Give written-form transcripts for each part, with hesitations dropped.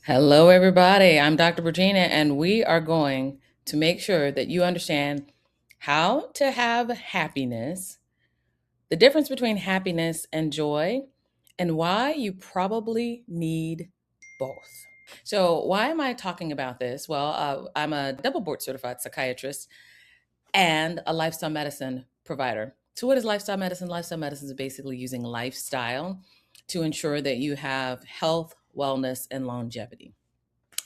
Hello, everybody. I'm Dr. Regina, and we are going to make sure that you understand how to have happiness, the difference between happiness and joy, and why you probably need both. So, why am I talking about this? Well, I'm a double board certified psychiatrist and a lifestyle medicine provider. So, what is lifestyle medicine? Lifestyle medicine is basically using lifestyle to ensure that you have health, wellness, and longevity.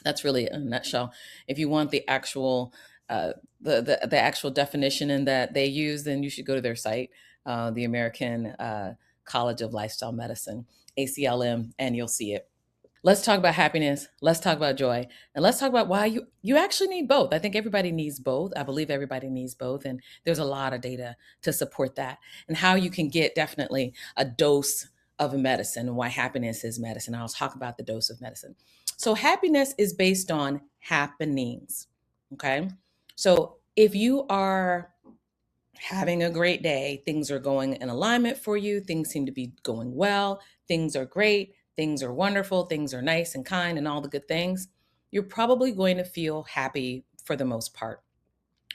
That's really in a nutshell. If you want the actual the actual definition in that they use, then you should go to their site, the American College of Lifestyle Medicine, ACLM, and you'll see it. Let's talk about happiness. Let's talk about joy, and let's talk about why you actually need both. I think everybody needs both. I believe everybody needs both, and there's a lot of data to support that, and how you can get definitely a dose of medicine, and why happiness is medicine. I'll talk about the dose of medicine. So happiness is based on happenings. Okay, so if you are having a great day, things are going in alignment for you, things seem to be going well, things are great, things are wonderful, things are nice and kind, and all the good things, you're probably going to feel happy for the most part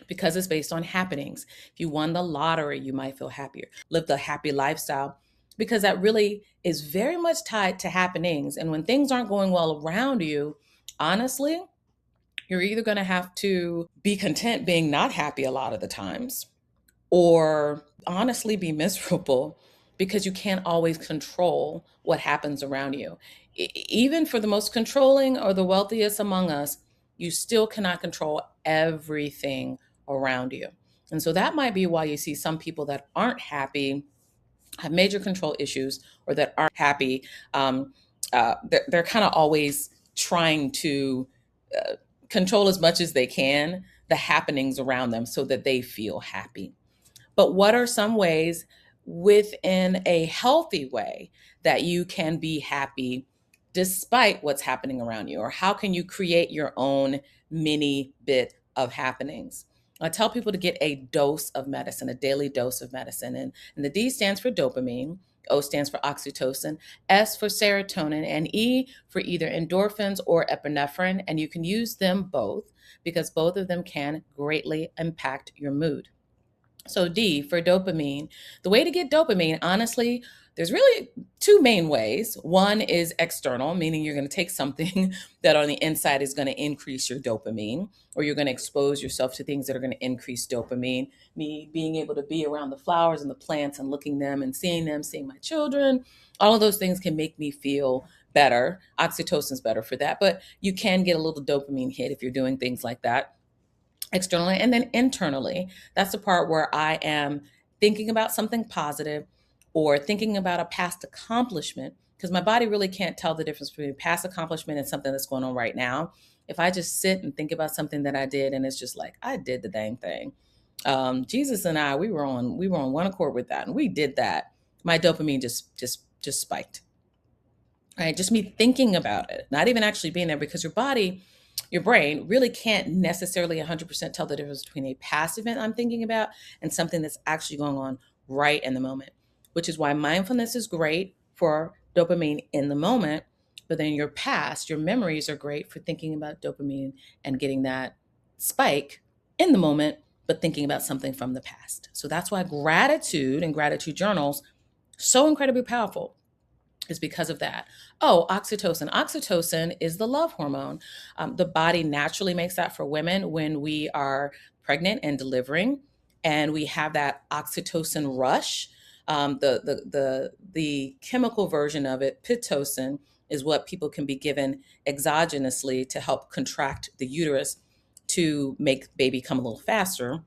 because it's based on happenings. If you won the lottery, you might feel happier. Live the happy lifestyle because that really is very much tied to happenings. And when things aren't going well around you, honestly, you're either going to have to be content being not happy a lot of the times, or honestly be miserable because you can't always control what happens around you. Even for the most controlling or the wealthiest among us, you still cannot control everything around you. And so that might be why you see some people that aren't happy have major control issues, or that aren't happy. They're kind of always trying to uh, control as much as they can the happenings around them so that they feel happy. But what are some ways within a healthy way that you can be happy despite what's happening around you? Or how can you create your own mini bit of happenings? I tell people to get a dose of medicine, a daily dose of medicine. And the D stands for dopamine, O stands for oxytocin, S for serotonin, and E for either endorphins or epinephrine. And you can use them both because both of them can greatly impact your mood. So D for dopamine. The way to get dopamine, honestly, there's really two main ways. One is external, meaning you're going to take something that on the inside is going to increase your dopamine, or you're going to expose yourself to things that are going to increase dopamine. Me being able to be around the flowers and the plants and looking them, seeing my children, all of those things can make me feel better. Oxytocin's better for that, but you can get a little dopamine hit if you're doing things like that externally. And then internally, that's the part where I am thinking about something positive or thinking about a past accomplishment, because my body really can't tell the difference between past accomplishment and something that's going on right now. If I just sit and think about something that I did and it's just like I did the dang thing, Jesus and I, we were on one accord with that, and we did that. My dopamine just spiked. Right, just me thinking about it, not even actually being there, because your body, your brain really can't necessarily 100% tell the difference between a past event I'm thinking about and something that's actually going on right in the moment, which is why mindfulness is great for dopamine in the moment. But then your past, your memories are great for thinking about dopamine and getting that spike in the moment, but thinking about something from the past. So that's why gratitude and gratitude journals so incredibly powerful, is because of that. Oh, oxytocin. Oxytocin is the love hormone. The body naturally makes that for women when we are pregnant and delivering, and we have that oxytocin rush. The chemical version of it, pitocin, is what people can be given exogenously to help contract the uterus to make baby come a little faster.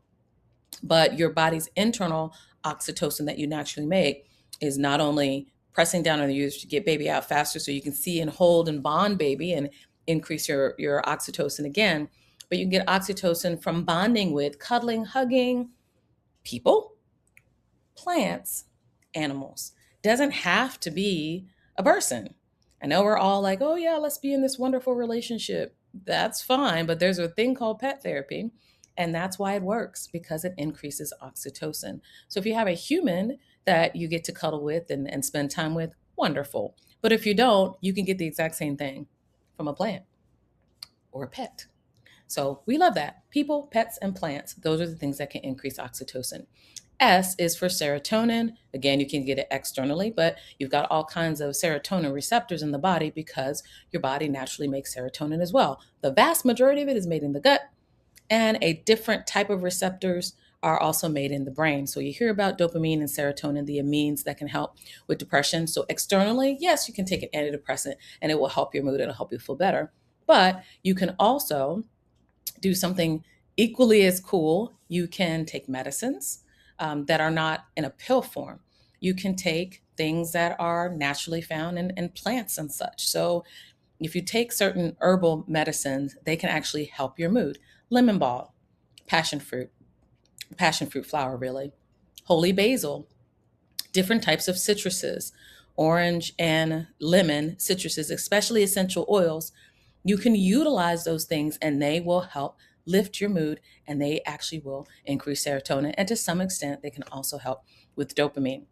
But your body's internal oxytocin that you naturally make is not only pressing down on the uterus to get baby out faster so you can see and hold and bond baby and increase your oxytocin again, but you can get oxytocin from bonding with, cuddling, hugging people, plants, animals. Doesn't have to be a person. I know we're all like, oh yeah, let's be in this wonderful relationship. That's fine, but there's a thing called pet therapy, and that's why it works, because it increases oxytocin. So if you have a human that you get to cuddle with and spend time with, wonderful. But if you don't, you can get the exact same thing from a plant. or a pet. So we love that. People, pets, and plants, those are the things that can increase oxytocin. S is for serotonin. Again, you can get it externally, but you've got all kinds of serotonin receptors in the body because your body naturally makes serotonin as well. The vast majority of it is made in the gut, and a different type of receptors are also made in the brain. So you hear about dopamine and serotonin, the amines that can help with depression. So externally, yes, you can take an antidepressant and it will help your mood, it'll help you feel better. But you can also do something equally as cool. You can take medicines that are not in a pill form. You can take things that are naturally found in plants and such. So if you take certain herbal medicines, they can actually help your mood. Lemon balm, passion fruit, passion fruit flower, really, holy basil, different types of citruses, orange and lemon citruses, especially essential oils. You can utilize those things and they will help lift your mood, and they actually will increase serotonin. And to some extent, they can also help with dopamine.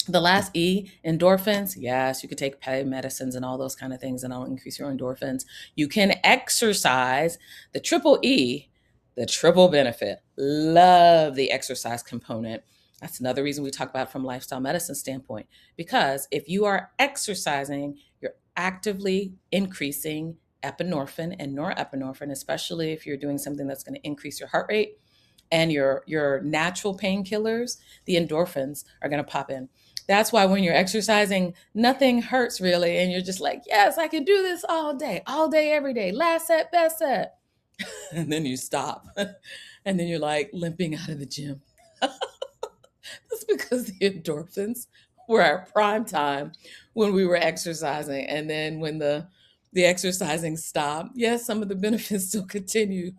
The last E, endorphins. Yes, you can take pain medicines and all those kind of things, and that'll increase your endorphins. You can exercise. The triple E, the triple benefit. Love the exercise component. That's another reason we talk about it from lifestyle medicine standpoint. Because if you are exercising, you're actively increasing epinephrine and norepinephrine, especially if you're doing something that's going to increase your heart rate and your natural painkillers, the endorphins are going to pop in. That's why when you're exercising, nothing hurts really. And you're just like, yes, I can do this all day, every day. Last set, best set. And then you stop. And then you're like limping out of the gym. That's because the endorphins were at prime time when we were exercising. And then when the exercising stopped, yes, some of the benefits still continue,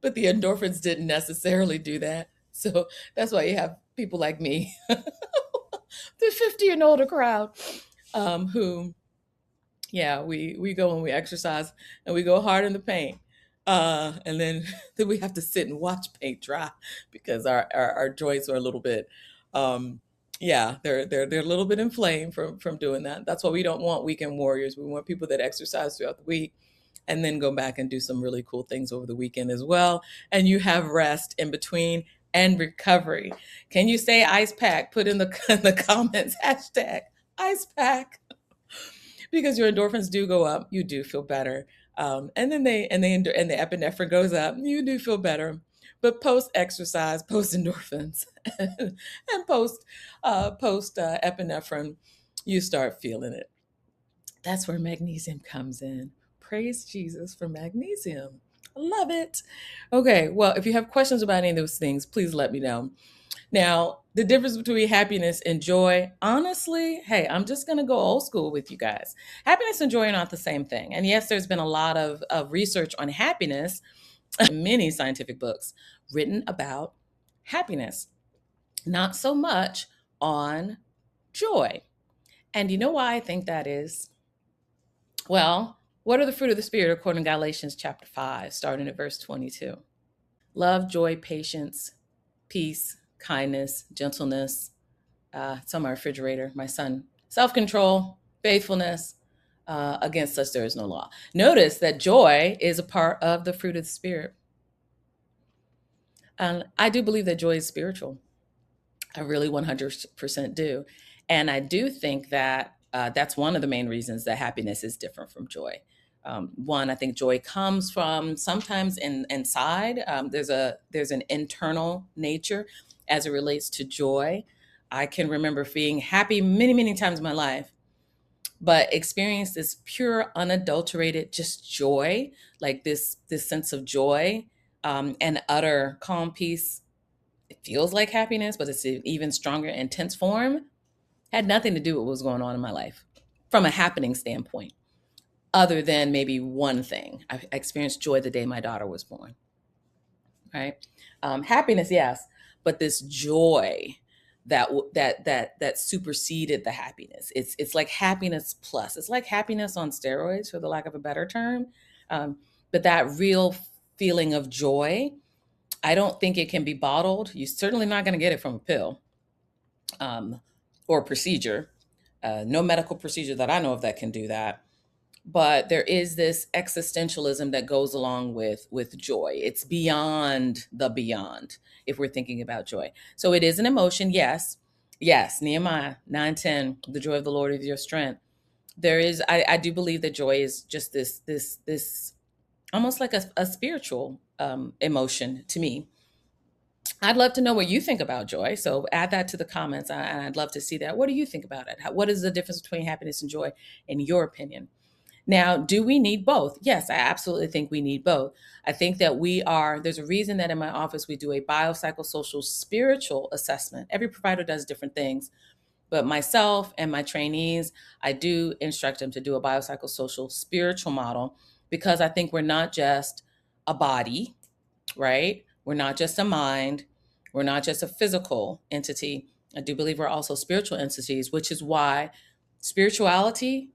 but the endorphins didn't necessarily do that. So that's why you have people like me, the 50 and older crowd, who, yeah, we go and we exercise and we go hard in the paint. And then, then we have to sit and watch paint dry because our joints are a little bit, um, yeah, they're a little bit inflamed from doing that. That's why we don't want weekend warriors. We want people that exercise throughout the week and then go back and do some really cool things over the weekend as well. And you have rest in between and recovery. Can you say ice pack? Put in in the comments, hashtag ice pack, because your endorphins do go up. You do feel better. And then and the epinephrine goes up. You do feel better. But post exercise, post endorphins, and post epinephrine, you start feeling it. That's where magnesium comes in. Praise Jesus for magnesium. I love it. Okay, well, if you have questions about any of those things, please let me know. Now, the difference between happiness and joy, honestly, hey, I'm just going to go old school with you guys. Happiness and joy are not the same thing. And yes, there's been a lot of research on happiness, many scientific books written about happiness, not so much on joy. And you know why I think that is? Well, what are the fruit of the Spirit according to Galatians chapter 5, starting at verse 22? Love, joy, patience, peace, kindness, gentleness. It's on my refrigerator, my son. Self control, faithfulness. Against such there is no law. Notice that joy is a part of the fruit of the Spirit. And I do believe that joy is spiritual. I really 100% do. And I do think that that's one of the main reasons that happiness is different from joy. One, I think joy comes from sometimes inside. There's an internal nature as it relates to joy. I can remember being happy many times in my life, but experience this pure, unadulterated, just joy, like this sense of joy, and utter calm peace. It feels like happiness, but it's an even stronger, intense form. Had nothing to do with what was going on in my life from a happening standpoint, other than maybe one thing. I experienced joy the day my daughter was born, right? Happiness, yes, but this joy that superseded the happiness. It's like happiness plus. It's like happiness on steroids, for the lack of a better term. But that real feeling of joy, I don't think it can be bottled. You're certainly not going to get it from a pill, or procedure. No medical procedure that I know of that can do that. but there is this existentialism that goes along with joy. It's beyond the beyond if we're thinking about joy. So it is an emotion, yes. Yes, Nehemiah 9:10, the joy of the Lord is your strength. There is, I do believe that joy is just this almost like a spiritual emotion to me. I'd love to know what you think about joy. So add that to the comments. And I'd love to see that. What do you think about it? What is the difference between happiness and joy in your opinion? Now, do we need both? Yes, I absolutely think we need both. I think that there's a reason that in my office we do a biopsychosocial spiritual assessment. Every provider does different things, but myself and my trainees, I do instruct them to do a biopsychosocial spiritual model because I think we're not just a body, right? We're not just a mind. We're not just a physical entity. I do believe we're also spiritual entities, which is why spirituality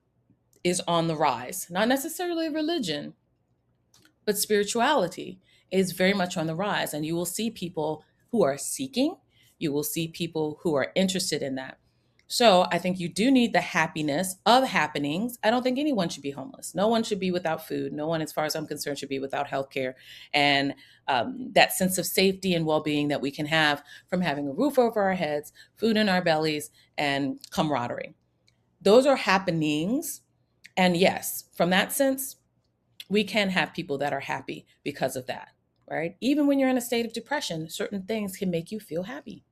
is on the rise. Not necessarily religion, but spirituality is very much on the rise. And you will see people who are seeking, you will see people who are interested in that. So I think you do need the happiness of happenings. I don't think anyone should be homeless. No one should be without food. No one, as far as I'm concerned, should be without healthcare. And that sense of safety and well-being that we can have from having a roof over our heads, food in our bellies, and camaraderie. Those are happenings. And yes, from that sense, we can have people that are happy because of that, right? Even when you're in a state of depression, certain things can make you feel happy.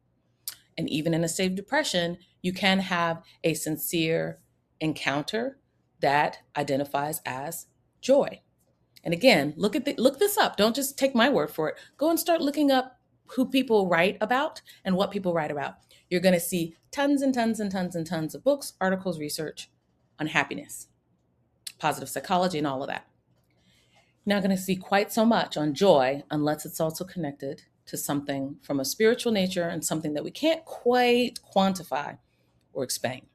And even in a state of depression, you can have a sincere encounter that identifies as joy. And again, look this up. Don't just take my word for it. Go and start looking up who people write about and what people write about. You're going to see tons and tons and tons and tons of books, articles, research on happiness, positive psychology, and all of that. You're not going to see quite so much on joy unless it's also connected to something from a spiritual nature and something that we can't quite quantify or explain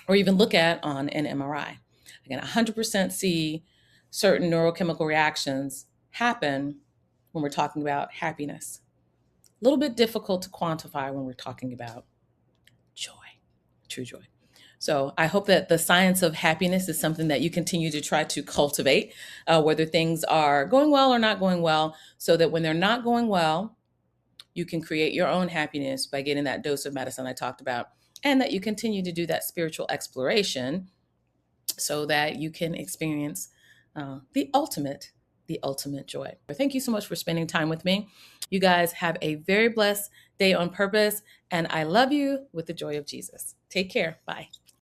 or even look at on an MRI. Again, 100% see certain neurochemical reactions happen when we're talking about happiness. A little bit difficult to quantify when we're talking about joy, true joy. So I hope that the science of happiness is something that you continue to try to cultivate, whether things are going well or not going well, so that when they're not going well, you can create your own happiness by getting that dose of medicine I talked about, and that you continue to do that spiritual exploration so that you can experience the ultimate joy. Thank you so much for spending time with me. You guys have a very blessed day on purpose, and I love you with the joy of Jesus. Take care. Bye.